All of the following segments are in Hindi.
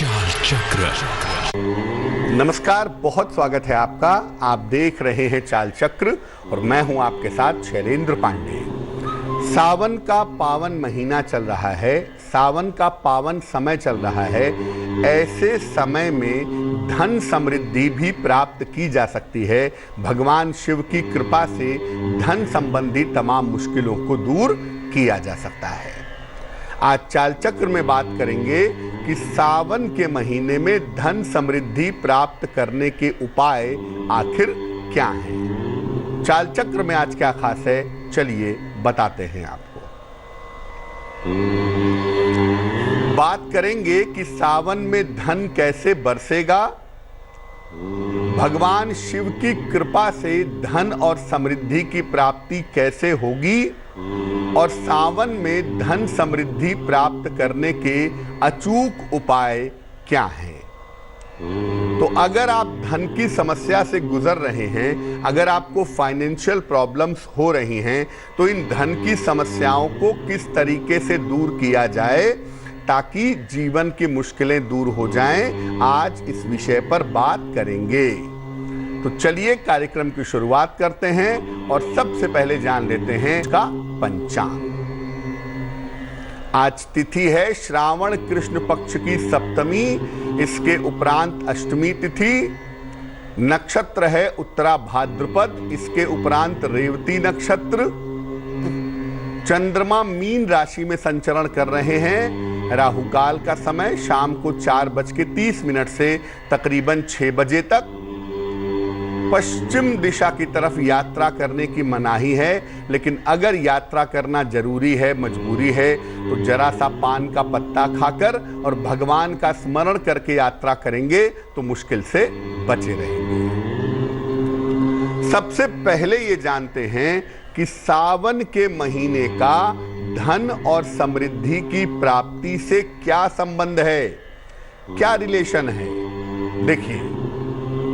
चाल चक्र। नमस्कार, बहुत स्वागत है आपका। आप देख रहे हैं चाल चक्र और मैं हूं आपके साथ शैलेंद्र पांडे। सावन का पावन महीना चल रहा है, सावन का पावन समय चल रहा है। ऐसे समय में धन समृद्धि भी प्राप्त की जा सकती है। भगवान शिव की कृपा से धन संबंधी तमाम मुश्किलों को दूर किया जा सकता है। आज चाल चक्र में बात करेंगे कि सावन के महीने में धन समृद्धि प्राप्त करने के उपाय आखिर क्या हैं। चाल चक्र में आज क्या खास है, चलिए बताते हैं आपको। बात करेंगे कि सावन में धन कैसे बरसेगा, भगवान शिव की कृपा से धन और समृद्धि की प्राप्ति कैसे होगी और सावन में धन समृद्धि प्राप्त करने के अचूक उपाय क्या हैं। तो अगर आप धन की समस्या से गुजर रहे हैं, अगर आपको फाइनेंशियल प्रॉब्लम्स हो रही हैं, तो इन धन की समस्याओं को किस तरीके से दूर किया जाए ताकि जीवन की मुश्किलें दूर हो जाएं, आज इस विषय पर बात करेंगे। तो चलिए कार्यक्रम की शुरुआत करते हैं और सबसे पहले जान लेते हैं इसका पंचांग। आज तिथि है श्रावण कृष्ण पक्ष की सप्तमी, इसके उपरांत अष्टमी तिथि। नक्षत्र है उत्तरा भाद्रपद, इसके उपरांत रेवती नक्षत्र। चंद्रमा मीन राशि में संचरण कर रहे हैं। राहु काल का समय शाम को 4:30 से तकरीबन 6 बजे तक। पश्चिम दिशा की तरफ यात्रा करने की मनाही है, लेकिन अगर यात्रा करना जरूरी है, मजबूरी है, तो जरा सा पान का पत्ता खाकर और भगवान का स्मरण करके यात्रा करेंगे तो मुश्किल से बचे रहेंगे। सबसे पहले ये जानते हैं कि सावन के महीने का धन और समृद्धि की प्राप्ति से क्या संबंध है, क्या रिलेशन है। देखिए,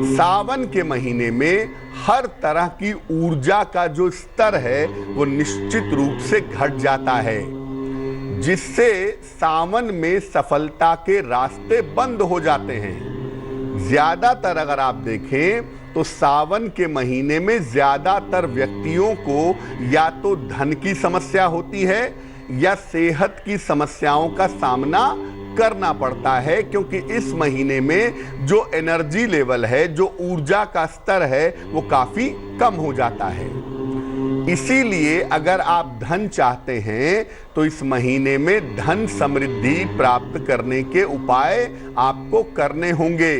सावन के महीने में हर तरह की ऊर्जा का जो स्तर है वो निश्चित रूप से घट जाता है, जिससे सावन में सफलता के रास्ते बंद हो जाते हैं। ज्यादातर अगर आप देखें तो सावन के महीने में ज्यादातर व्यक्तियों को या तो धन की समस्या होती है या सेहत की समस्याओं का सामना करना पड़ता है, क्योंकि इस महीने में जो एनर्जी लेवल है, जो ऊर्जा का स्तर है, वो काफी कम हो जाता है। इसीलिए अगर आप धन चाहते हैं तो इस महीने में धन समृद्धि प्राप्त करने के उपाय आपको करने होंगे।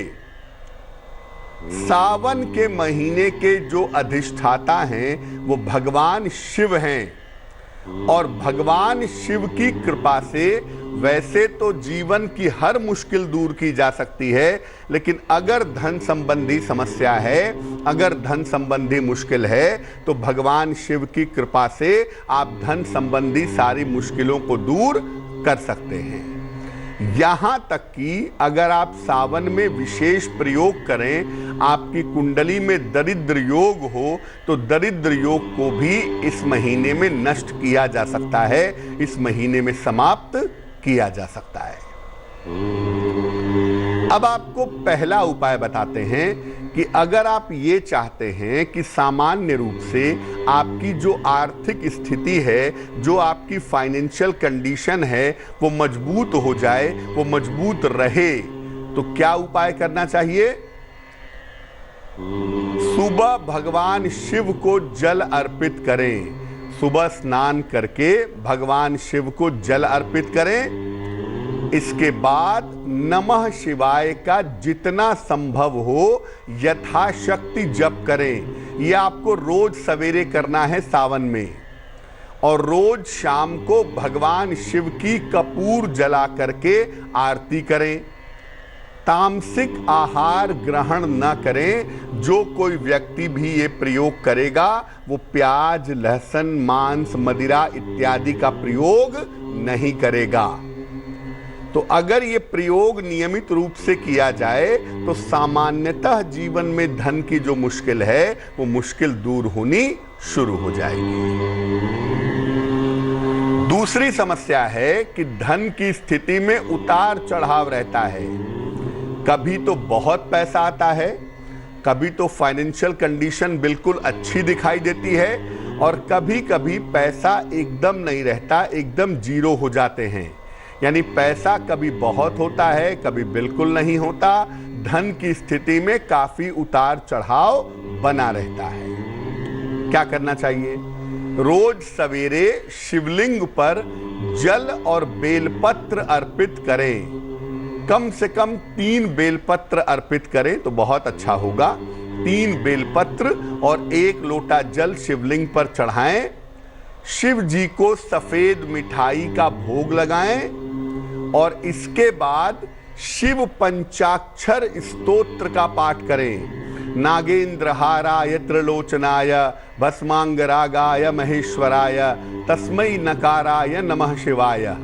सावन के महीने के जो अधिष्ठाता हैं वो भगवान शिव हैं, और भगवान शिव की कृपा से वैसे तो जीवन की हर मुश्किल दूर की जा सकती है, लेकिन अगर धन संबंधी समस्या है, अगर धन संबंधी मुश्किल है, तो भगवान शिव की कृपा से आप धन संबंधी सारी मुश्किलों को दूर कर सकते हैं। यहां तक कि अगर आप सावन में विशेष प्रयोग करें, आपकी कुंडली में दरिद्र योग हो, तो दरिद्र योग को भी इस महीने में नष्ट किया जा सकता है, इस महीने में समाप्त किया जा सकता है। अब आपको पहला उपाय बताते हैं कि अगर आप ये चाहते हैं कि सामान्य रूप से आपकी जो आर्थिक स्थिति है, जो आपकी फाइनेंशियल कंडीशन है, वो मजबूत हो जाए, वो मजबूत रहे, तो क्या उपाय करना चाहिए। सुबह भगवान शिव को जल अर्पित करें। सुबह स्नान करके भगवान शिव को जल अर्पित करें। इसके बाद नमः शिवाय का जितना संभव हो यथाशक्ति जप करें। यह आपको रोज सवेरे करना है सावन में, और रोज शाम को भगवान शिव की कपूर जला करके आरती करें। तामसिक आहार ग्रहण न करें। जो कोई व्यक्ति भी ये प्रयोग करेगा वो प्याज, लहसुन, मांस, मदिरा इत्यादि का प्रयोग नहीं करेगा। तो अगर ये प्रयोग नियमित रूप से किया जाए तो सामान्यतः जीवन में धन की जो मुश्किल है वो मुश्किल दूर होनी शुरू हो जाएगी। दूसरी समस्या है कि धन की स्थिति में उतार चढ़ाव रहता है। कभी तो बहुत पैसा आता है, कभी तो फाइनेंशियल कंडीशन बिल्कुल अच्छी दिखाई देती है, और कभी कभी पैसा एकदम नहीं रहता, एकदम जीरो हो जाते हैं। यानी पैसा कभी बहुत होता है, कभी बिल्कुल नहीं होता। धन की स्थिति में काफी उतार चढ़ाव बना रहता है। क्या करना चाहिए? रोज सवेरे शिवलिंग पर जल और बेलपत्र अर्पित करें। कम से कम 3 बेलपत्र अर्पित करें तो बहुत अच्छा होगा। 3 बेलपत्र और 1 लोटा जल शिवलिंग पर चढ़ाएं। शिव जी को सफेद मिठाई का भोग लगाएं और इसके बाद शिव पंचाक्षर स्तोत्र का पाठ करें। नागेंद्रहाराय त्रिलोचनाय भस्मांगरागाय महेश्वराय तस्मै नकाराय नमः शिवाय।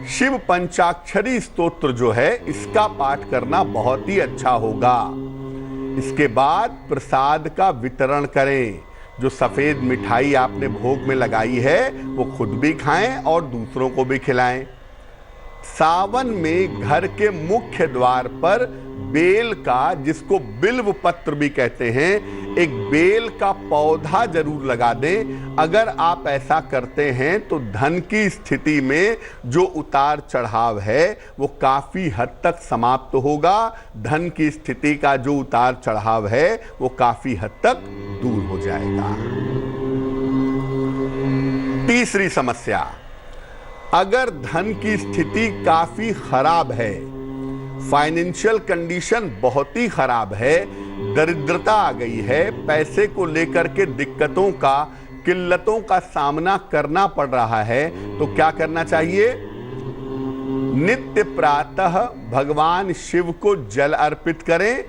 शिव पंचाक्षरी स्तोत्र जो है इसका पाठ करना बहुत ही अच्छा होगा। इसके बाद प्रसाद का वितरण करें। जो सफेद मिठाई आपने भोग में लगाई है वो खुद भी खाएं और दूसरों को भी खिलाएं। सावन में घर के मुख्य द्वार पर बेल का, जिसको बिल्व पत्र भी कहते हैं, एक बेल का पौधा जरूर लगा दें। अगर आप ऐसा करते हैं तो धन की स्थिति में जो उतार चढ़ाव है वो काफी हद तक समाप्त होगा। धन की स्थिति का जो उतार चढ़ाव है वो काफी हद तक दूर हो जाएगा। तीसरी समस्या, अगर धन की स्थिति काफी खराब है, फाइनेंशियल कंडीशन बहुत ही खराब है, दरिद्रता आ गई है, पैसे को लेकर के दिक्कतों का, किल्लतों का सामना करना पड़ रहा है, तो क्या करना चाहिए? नित्य प्रातः भगवान शिव को जल अर्पित करें।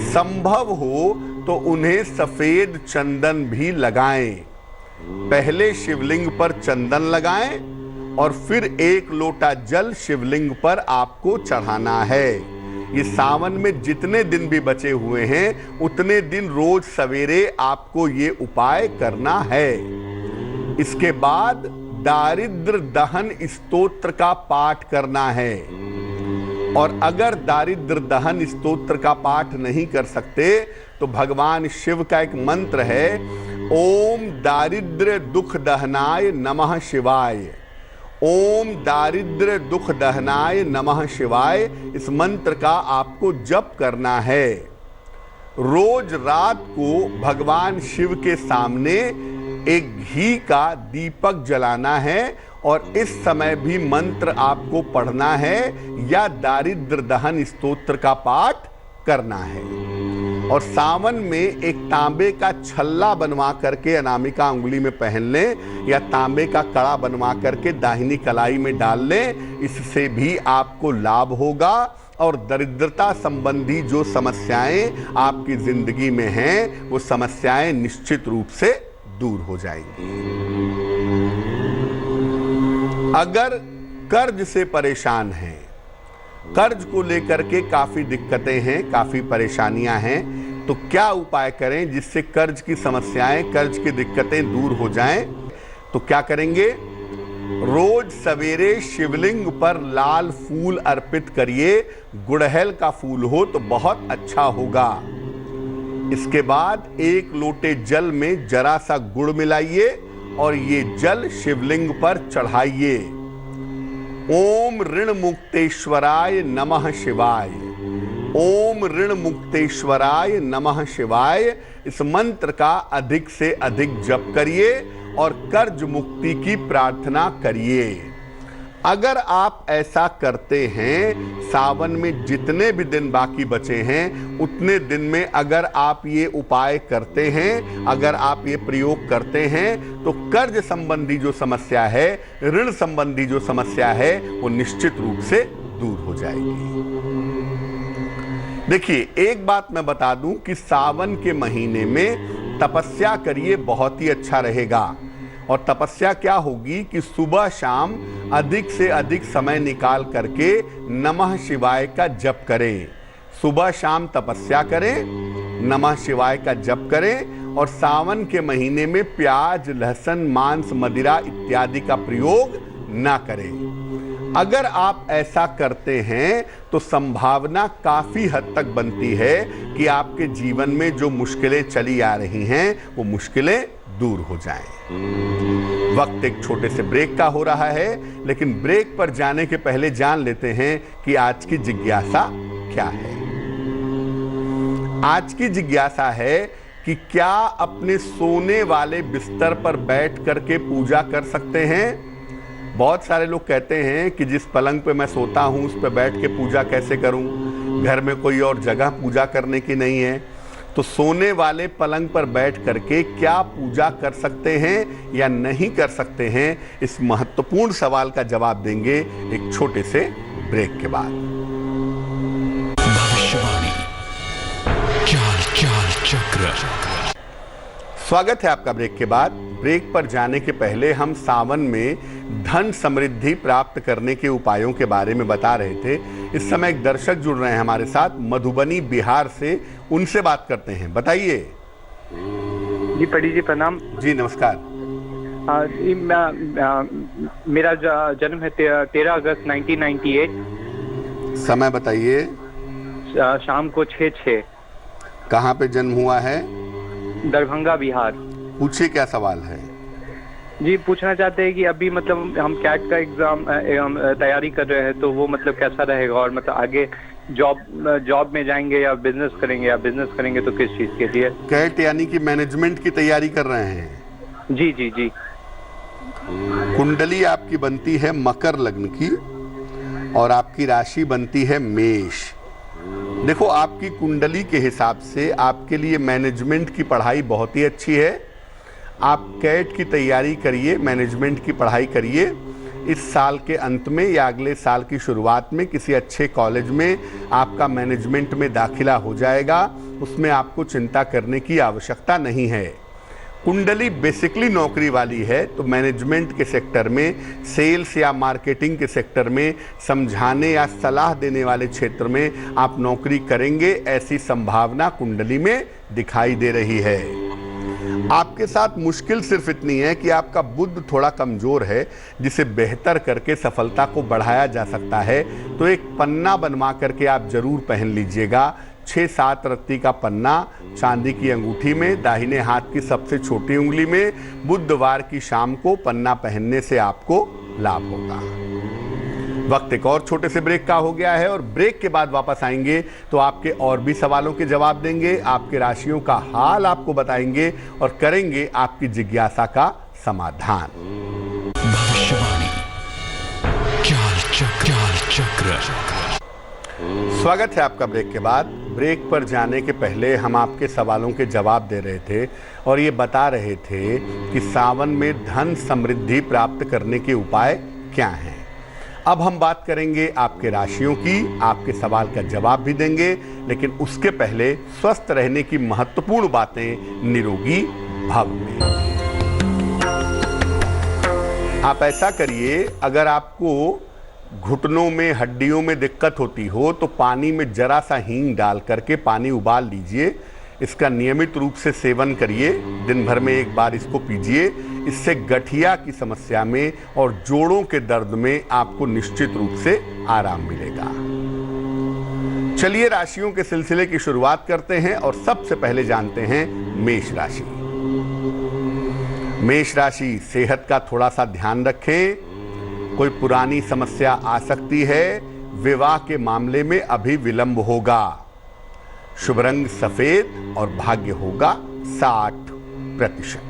संभव हो तो उन्हें सफेद चंदन भी लगाएं। पहले शिवलिंग पर चंदन लगाएं और फिर 1 लोटा जल शिवलिंग पर आपको चढ़ाना है। ये सावन में जितने दिन भी बचे हुए हैं उतने दिन रोज सवेरे आपको ये उपाय करना है। इसके बाद दारिद्र दहन स्तोत्र का पाठ करना है। और अगर दारिद्र दहन स्तोत्र का पाठ नहीं कर सकते तो भगवान शिव का एक मंत्र है, ओम दारिद्र्य दुख दहनाय नमः शिवाय। ओम दारिद्र्य दुख दहनाय नमः शिवाय, इस मंत्र का आपको जप करना है। रोज रात को भगवान शिव के सामने एक घी का दीपक जलाना है और इस समय भी मंत्र आपको पढ़ना है या दारिद्र दहन स्तोत्र का पाठ करना है। और सावन में एक तांबे का छल्ला बनवा करके अनामिका अंगुली में पहन लें या तांबे का कड़ा बनवा करके दाहिनी कलाई में डाल लें। इससे भी आपको लाभ होगा और दरिद्रता संबंधी जो समस्याएं आपकी जिंदगी में हैं वो समस्याएं निश्चित रूप से दूर हो जाएंगी। अगर कर्ज से परेशान हैं, कर्ज को लेकर के काफी दिक्कतें हैं, काफी परेशानियां हैं, तो क्या उपाय करें जिससे कर्ज की समस्याएं, कर्ज की दिक्कतें दूर हो जाएं? तो क्या करेंगे? रोज सवेरे शिवलिंग पर लाल फूल अर्पित करिए। गुड़हल का फूल हो तो बहुत अच्छा होगा। इसके बाद 1 लोटे जल में जरा सा गुड़ मिलाइए और ये जल शिवलिंग पर चढ़ाइए। ओम ऋण मुक्तेश्वराय नमः शिवाय। ओम ऋण मुक्तेश्वराय नमः शिवाय, इस मंत्र का अधिक से अधिक जप करिए और कर्ज मुक्ति की प्रार्थना करिए। अगर आप ऐसा करते हैं, सावन में जितने भी दिन बाकी बचे हैं उतने दिन में अगर आप ये उपाय करते हैं, अगर आप ये प्रयोग करते हैं, तो कर्ज संबंधी जो समस्या है, ऋण संबंधी जो समस्या है, वो निश्चित रूप से दूर हो जाएगी। देखिए, एक बात मैं बता दूं कि सावन के महीने में तपस्या करिए, बहुत ही अच्छा रहेगा। और तपस्या क्या होगी कि सुबह शाम अधिक से अधिक समय निकाल करके नमः शिवाय का जप करें। सुबह शाम तपस्या करें, नमः शिवाय का जप करें और सावन के महीने में प्याज, लहसुन, मांस, मदिरा इत्यादि का प्रयोग ना करें। अगर आप ऐसा करते हैं तो संभावना काफी हद तक बनती है कि आपके जीवन में जो मुश्किलें चली आ रही हैं वो मुश्किलें दूर हो जाएं। वक्त एक छोटे से ब्रेक का हो रहा है, लेकिन ब्रेक पर जाने के पहले जान लेते हैं कि आज की जिज्ञासा क्या है। आज की जिज्ञासा है कि क्या अपने सोने वाले बिस्तर पर बैठ करके पूजा कर सकते हैं। बहुत सारे लोग कहते हैं कि जिस पलंग पे मैं सोता हूं उस पे बैठ के पूजा कैसे करूं, घर में कोई और जगह पूजा करने की नहीं है। तो सोने वाले पलंग पर बैठ करके क्या पूजा कर सकते हैं या नहीं कर सकते हैं, इस महत्वपूर्ण सवाल का जवाब देंगे एक छोटे से ब्रेक के बाद। भविष्यवाणी चाल चाल चक्र। स्वागत है आपका ब्रेक के बाद। ब्रेक पर जाने के पहले हम सावन में धन समृद्धि प्राप्त करने के उपायों के बारे में बता रहे थे। इस समय एक दर्शक जुड़ रहे हैं हमारे साथ मधुबनी बिहार से, उनसे बात करते हैं। बताइए जी। पंडित जी प्रणाम। जी नमस्कार। मेरा जन्म है 13 अगस्त 1998। समय बताइए। शाम को 6:06। कहाँ पे जन्म हुआ है? दरभंगा बिहार। पूछिए क्या सवाल है। जी पूछना चाहते हैं कि अभी मतलब हम कैट का एग्जाम तैयारी कर रहे हैं, तो वो मतलब कैसा रहेगा, और मतलब आगे जॉब में जाएंगे या बिजनेस करेंगे तो किस चीज के लिए? कैट यानी कि मैनेजमेंट की तैयारी कर रहे हैं? जी जी जी। कुंडली आपकी बनती है मकर लग्न की और आपकी राशि बनती है मेष। देखो, आपकी कुंडली के हिसाब से आपके लिए मैनेजमेंट की पढ़ाई बहुत ही अच्छी है। आप कैट की तैयारी करिए, मैनेजमेंट की पढ़ाई करिए। इस साल के अंत में या अगले साल की शुरुआत में किसी अच्छे कॉलेज में आपका मैनेजमेंट में दाखिला हो जाएगा। उसमें आपको चिंता करने की आवश्यकता नहीं है। कुंडली बेसिकली नौकरी वाली है, तो मैनेजमेंट के सेक्टर में, सेल्स या मार्केटिंग के सेक्टर में, समझाने या सलाह देने वाले क्षेत्र में आप नौकरी करेंगे, ऐसी संभावना कुंडली में दिखाई दे रही है। आपके साथ मुश्किल सिर्फ इतनी है कि आपका बुद्ध थोड़ा कमजोर है, जिसे बेहतर करके सफलता को बढ़ाया जा सकता है। तो एक पन्ना बनवा करके आप जरूर पहन लीजिएगा। 6-7 रत्ती का पन्ना चांदी की अंगूठी में, दाहिने हाथ की सबसे छोटी उंगली में, बुधवार की शाम को पन्ना पहनने से आपको लाभ होगा। वक्त एक और छोटे से ब्रेक का हो गया है और ब्रेक के बाद वापस आएंगे तो आपके और भी सवालों के जवाब देंगे, आपके राशियों का हाल आपको बताएंगे और करेंगे आपकी जिज्ञासा का समाधान। भविष्यवाणी चाल चक्र। स्वागत है आपका ब्रेक के बाद। ब्रेक पर जाने के पहले हम आपके सवालों के जवाब दे रहे थे और ये बता रहे थे कि सावन में धन समृद्धि प्राप्त करने के उपाय क्या हैं। अब हम बात करेंगे आपके राशियों की, आपके सवाल का जवाब भी देंगे, लेकिन उसके पहले स्वस्थ रहने की महत्वपूर्ण बातें निरोगी भव में। आप ऐसा करिए, अगर आपको घुटनों में, हड्डियों में दिक्कत होती हो तो पानी में जरा सा हींग डाल करके पानी उबाल लीजिए। इसका नियमित रूप से सेवन करिए, दिन भर में एक बार इसको पीजिए। इससे गठिया की समस्या में और जोड़ों के दर्द में आपको निश्चित रूप से आराम मिलेगा। चलिए राशियों के सिलसिले की शुरुआत करते हैं और सबसे पहले जानते हैं मेष राशि। मेष राशि, सेहत का थोड़ा सा ध्यान रखें। कोई पुरानी समस्या आ सकती है। विवाह के मामले में अभी विलंब होगा। शुभ रंग सफेद और भाग्य होगा 60%।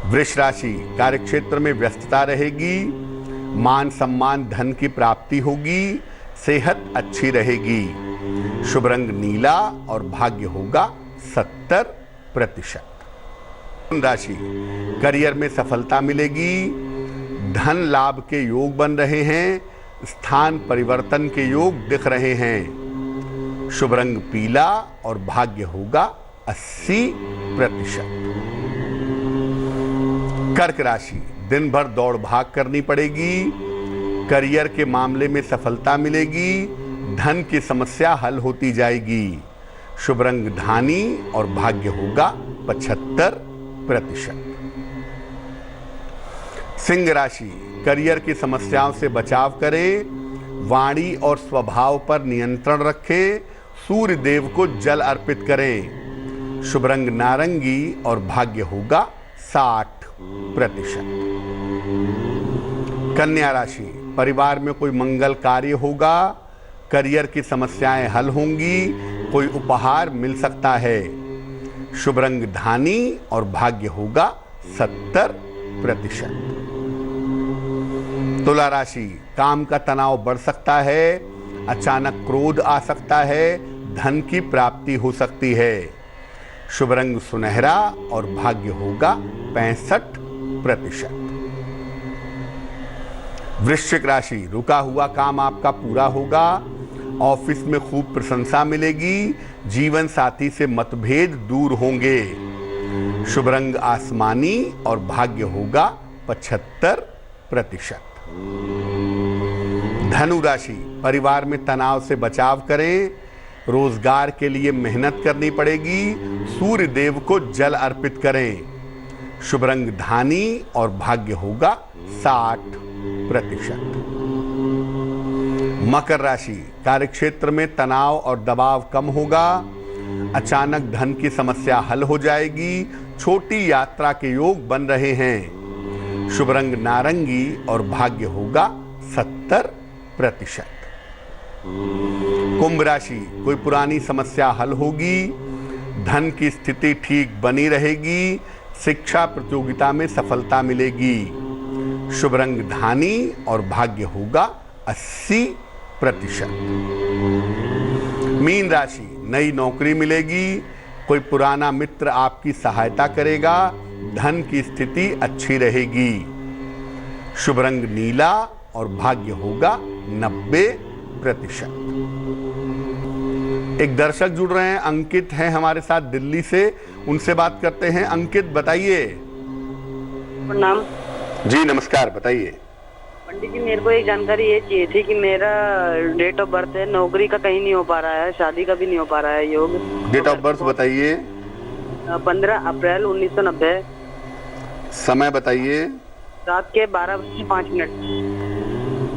वृष राशि, कार्यक्षेत्र में व्यस्तता रहेगी। मान सम्मान धन की प्राप्ति होगी। सेहत अच्छी रहेगी। शुभ रंग नीला और भाग्य होगा 70%। राशि, करियर में सफलता मिलेगी। धन लाभ के योग बन रहे हैं। स्थान परिवर्तन के योग दिख रहे हैं। शुभ रंग पीला और भाग्य होगा 80%। कर्क राशि, दिन भर दौड़ भाग करनी पड़ेगी। करियर के मामले में सफलता मिलेगी। धन की समस्या हल होती जाएगी। शुभ रंग धानी और भाग्य होगा 75%। सिंह राशि, करियर की समस्याओं से बचाव करें, वाणी और स्वभाव पर नियंत्रण रखें, सूर्य देव को जल अर्पित करें। शुभ रंग नारंगी और भाग्य होगा 60%। कन्या राशि, परिवार में कोई मंगल कार्य होगा, करियर की समस्याएं हल होंगी, कोई उपहार मिल सकता है। शुभ रंग धानी और भाग्य होगा 70%। तुला राशि, काम का तनाव बढ़ सकता है, अचानक क्रोध आ सकता है, धन की प्राप्ति हो सकती है। शुभ रंग सुनहरा और भाग्य होगा 65%। वृश्चिक राशि, रुका हुआ काम आपका पूरा होगा, ऑफिस में खूब प्रशंसा मिलेगी, जीवन साथी से मतभेद दूर होंगे। शुभ रंग आसमानी और भाग्य होगा 75%। धनु राशि, परिवार में तनाव से बचाव करें, रोजगार के लिए मेहनत करनी पड़ेगी, सूर्य देव को जल अर्पित करें। शुभ रंग धानी और भाग्य होगा 60%। मकर राशि, कार्यक्षेत्र में तनाव और दबाव कम होगा, अचानक धन की समस्या हल हो जाएगी, छोटी यात्रा के योग बन रहे हैं। शुभ रंग नारंगी और भाग्य होगा 70%। कुंभ राशि, कोई पुरानी समस्या हल होगी, धन की स्थिति ठीक बनी रहेगी, शिक्षा प्रतियोगिता में सफलता मिलेगी। शुभ रंग धानी और भाग्य होगा 80%। मीन राशि, नई नौकरी मिलेगी, कोई पुराना मित्र आपकी सहायता करेगा, धन की स्थिति अच्छी रहेगी। शुभ रंग नीला और भाग्य होगा 90%। एक दर्शक जुड़ रहे हैं, अंकित हैं हमारे साथ दिल्ली से, उनसे बात करते हैं। अंकित बताइए। प्रणाम जी नमस्कार, बताइए। पंडित जी, मेरे को एक जानकारी ये चाहिए थी कि मेरा डेट ऑफ बर्थ है, नौकरी का कहीं नहीं हो पा रहा है, शादी का भी नहीं हो पा रहा है योग। डेट ऑफ बर्थ बताइए। 15 अप्रैल 1990। समय बताइए। रात के 12:05।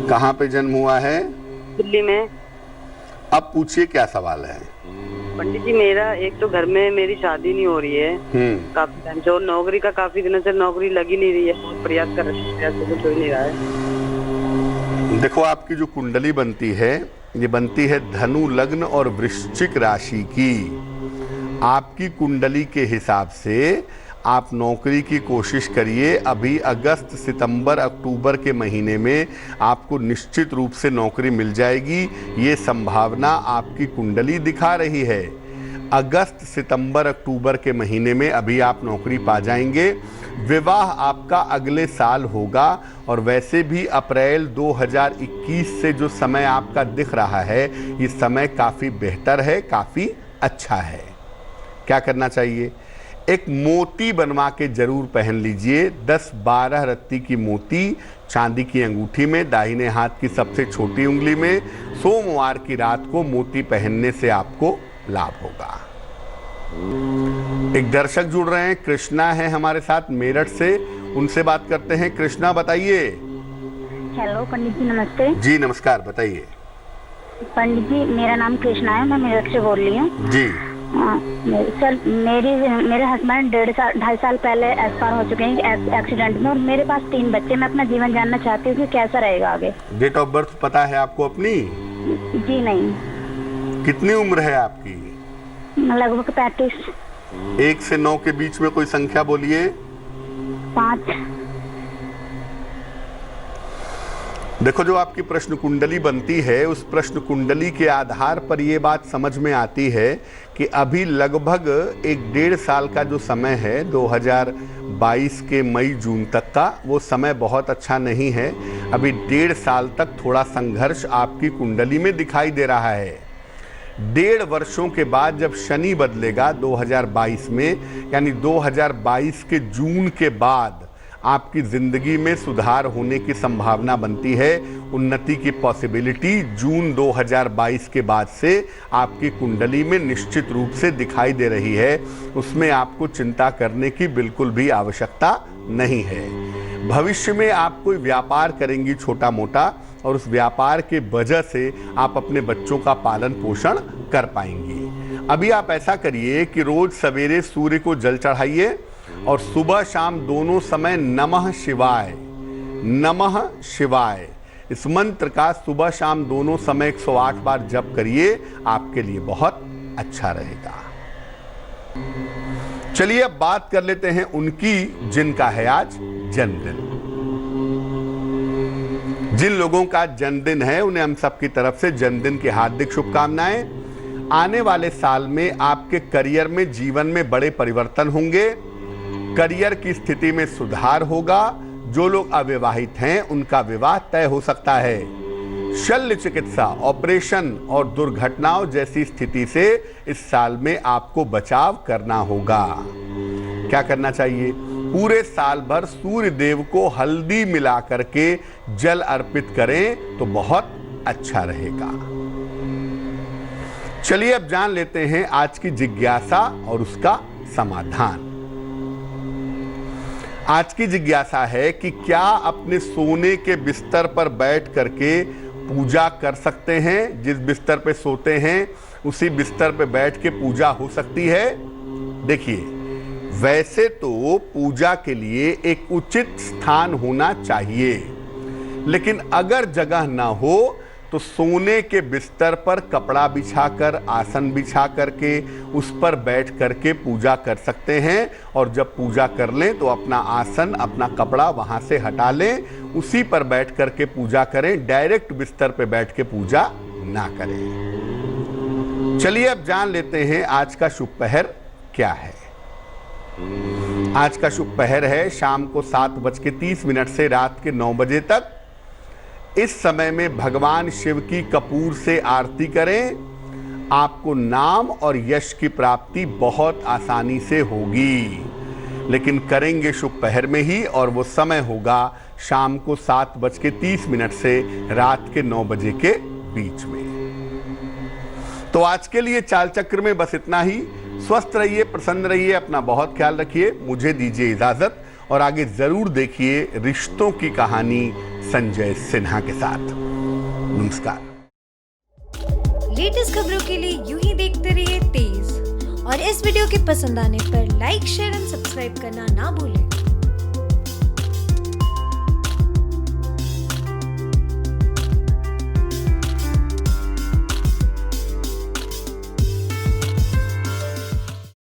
कहाँ पे जन्म हुआ है? दिल्ली में। अब पूछिए क्या सवाल है। पंडित जी, मेरा एक तो घर में मेरी शादी नहीं हो रही है काफी टाइम से, और नौकरी का काफी दिनों से नौकरी लगी नहीं रही है, बहुत प्रयास कर रहे हैं, कुछ हो नहीं रहा है। देखो, आपकी जो कुंडली बनती है, ये बनती है धनु लग्न और वृश्चिक राशि की। आपकी कुंडली के हिसाब से आप नौकरी की कोशिश करिए। अभी अगस्त, सितंबर, अक्टूबर के महीने में आपको निश्चित रूप से नौकरी मिल जाएगी, ये संभावना आपकी कुंडली दिखा रही है। अगस्त, सितंबर, अक्टूबर के महीने में अभी आप नौकरी पा जाएंगे। विवाह आपका अगले साल होगा, और वैसे भी अप्रैल 2021 से जो समय आपका दिख रहा है, ये समय काफ़ी बेहतर है, काफ़ी अच्छा है। क्या करना चाहिए? एक मोती बनवा के जरूर पहन लीजिए। 10-12 रत्ती की मोती चांदी की अंगूठी में, दाहिने हाथ की सबसे छोटी उंगली में, सोमवार की रात को मोती पहनने से आपको लाभ होगा। एक दर्शक जुड़ रहे हैं, कृष्णा है हमारे साथ मेरठ से, उनसे बात करते हैं। कृष्णा बताइए। हेलो पंडित जी, नमस्ते। जी नमस्कार, बताइए। पंडित जी, मेरा नाम कृष्णा है, मैं मेरठ से बोल रही हूँ। जी सर, मेरे हस्बैंड 2.5 साल पहले एक्सपायर हो चुके हैं एक्सीडेंट में, और मेरे पास 3 बच्चे। मैं अपना जीवन जानना चाहती हूँ कि कैसा रहेगा आगे। डेट ऑफ बर्थ पता है आपको अपनी? जी नहीं। कितनी उम्र है आपकी? लगभग 35। 1 से 9 के बीच में कोई संख्या बोलिए। 5। देखो, जो आपकी प्रश्न कुंडली बनती है, उस प्रश्न कुंडली के आधार पर ये बात समझ में आती है कि अभी लगभग 1-1.5 साल का जो समय है, 2022 के मई-जून तक का, वो समय बहुत अच्छा नहीं है। अभी 1.5 साल तक थोड़ा संघर्ष आपकी कुंडली में दिखाई दे रहा है। 1.5 वर्षों के बाद जब शनि बदलेगा 2022 में, यानी 2022 के जून के बाद आपकी ज़िंदगी में सुधार होने की संभावना बनती है। उन्नति की पॉसिबिलिटी जून 2022 के बाद से आपकी कुंडली में निश्चित रूप से दिखाई दे रही है। उसमें आपको चिंता करने की बिल्कुल भी आवश्यकता नहीं है। भविष्य में आप कोई व्यापार करेंगी छोटा मोटा, और उस व्यापार के वजह से आप अपने बच्चों का पालन पोषण कर पाएंगी। अभी आप ऐसा करिए कि रोज सवेरे सूर्य को जल चढ़ाइए और सुबह शाम दोनों समय नमः शिवाय, नमः शिवाय इस मंत्र का सुबह शाम दोनों समय 108 बार जप करिए, आपके लिए बहुत अच्छा रहेगा। चलिए अब बात कर लेते हैं उनकी जिनका है आज जन्मदिन। जिन लोगों का जन्मदिन है उन्हें हम सबकी तरफ से जन्मदिन की हार्दिक शुभकामनाएं। आने वाले साल में आपके करियर में, जीवन में बड़े परिवर्तन होंगे, करियर की स्थिति में सुधार होगा। जो लोग अविवाहित हैं उनका विवाह तय हो सकता है। शल्य चिकित्सा, ऑपरेशन और दुर्घटनाओं जैसी स्थिति से इस साल में आपको बचाव करना होगा। क्या करना चाहिए? पूरे साल भर सूर्य देव को हल्दी मिला करके जल अर्पित करें तो बहुत अच्छा रहेगा। चलिए अब जान लेते हैं आज की जिज्ञासा और उसका समाधान। आज की जिज्ञासा है कि क्या अपने सोने के बिस्तर पर बैठ करके पूजा कर सकते हैं? जिस बिस्तर पे सोते हैं उसी बिस्तर पे बैठ के पूजा हो सकती है? देखिए, वैसे तो पूजा के लिए एक उचित स्थान होना चाहिए, लेकिन अगर जगह ना हो तो सोने के बिस्तर पर कपड़ा बिछाकर, आसन बिछा करके उस पर बैठ करके पूजा कर सकते हैं। और जब पूजा कर लें तो अपना आसन, अपना कपड़ा वहां से हटा लें, उसी पर बैठ करके पूजा करें। डायरेक्ट बिस्तर पे बैठ के पूजा ना करें। चलिए अब जान लेते हैं आज का शुभ पहर क्या है। आज का शुभ पहर है शाम को 7:30 से रात के 9 बजे तक। इस समय में भगवान शिव की कपूर से आरती करें। आपको नाम और यश की प्राप्ति बहुत आसानी से होगी, लेकिन करेंगे शुभ पहर में ही, और वो समय होगा शाम को 7:30 से रात के 9 बजे के बीच में। तो आज के लिए चाल चक्र में बस इतना ही। स्वस्थ रहिए, प्रसन्न रहिए, अपना बहुत ख्याल रखिए। मुझे दीजिए इजाजत, और आगे जरूर देखिए रिश्तों की कहानी संजय सिन्हा के साथ। नमस्कार। लेटेस्ट खबरों के लिए यूं ही देखते रहिए तेज, और इस वीडियो के पसंद आने पर लाइक, शेयर एंड सब्सक्राइब करना ना भूलें।